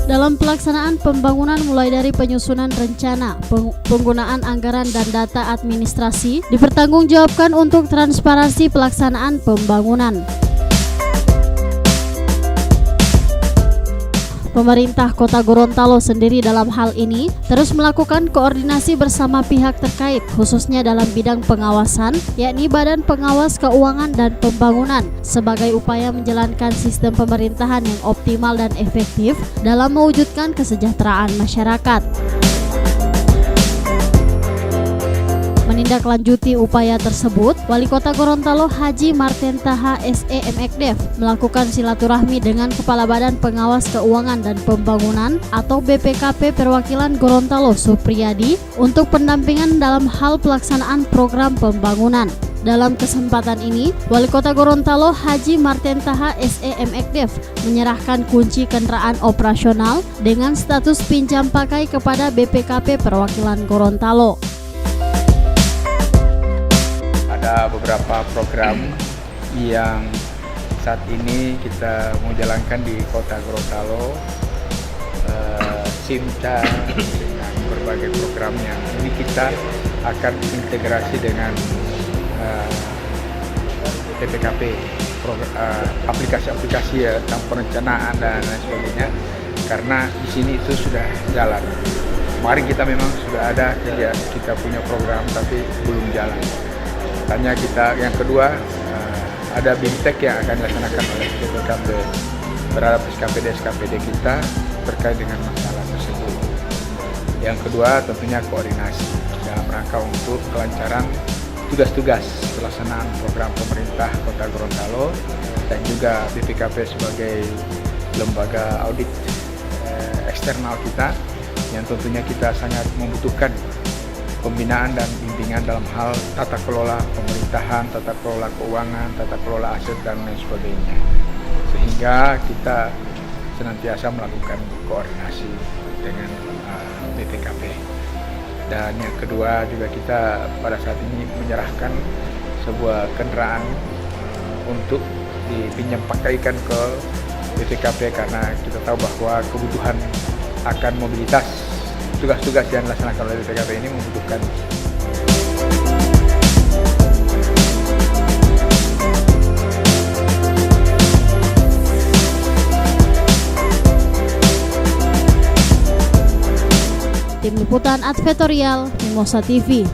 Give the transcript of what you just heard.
Dalam pelaksanaan pembangunan mulai dari penyusunan rencana, penggunaan anggaran dan data administrasi dipertanggungjawabkan untuk transparansi pelaksanaan pembangunan. Pemerintah Kota Gorontalo sendiri dalam hal ini terus melakukan koordinasi bersama pihak terkait khususnya dalam bidang pengawasan, yakni Badan Pengawas Keuangan dan Pembangunan, sebagai upaya menjalankan sistem pemerintahan yang optimal dan efektif dalam mewujudkan kesejahteraan masyarakat. Menindaklanjuti upaya tersebut, Wali Kota Gorontalo Haji Marten Taha SE/MKDev melakukan silaturahmi dengan Kepala Badan Pengawas Keuangan dan Pembangunan atau BPKP Perwakilan Gorontalo Supriyadi untuk pendampingan dalam hal pelaksanaan program pembangunan. Dalam kesempatan ini, Wali Kota Gorontalo Haji Marten Taha SE/MKDev menyerahkan kunci kendaraan operasional dengan status pinjam pakai kepada BPKP Perwakilan Gorontalo. Ada beberapa program yang saat ini kita mau jalankan di Kota Gorontalo, Simca dengan berbagai program yang ini kita akan integrasi dengan BPKP, aplikasi-aplikasi ya, tentang perencanaan dan lain sebagainya, karena di sini itu sudah jalan. Kemarin kita memang sudah ada kerja, kita punya program tapi belum jalan. Tanya kita yang kedua, ada BIMTEK yang akan dilaksanakan oleh BPKP terhadap SKPD kita terkait dengan masalah tersebut. Yang kedua tentunya koordinasi dalam rangka untuk kelancaran tugas-tugas pelaksanaan program pemerintah Kota Gorontalo dan juga BPKP sebagai lembaga audit eksternal kita yang tentunya kita sangat membutuhkan pembinaan dan bimbingan dalam hal tata kelola pemerintahan, tata kelola keuangan, tata kelola aset dan lain sebagainya. Sehingga kita senantiasa melakukan koordinasi dengan BPKP. Dan yang kedua juga kita pada saat ini menyerahkan sebuah kendaraan untuk dipinjam pakaikan ke BPKP karena kita tahu bahwa kebutuhan akan mobilitas tugas-tugas yang dilaksanakan oleh BPKP ini membutuhkan. Tim Liputan Advertorial Mimosa TV.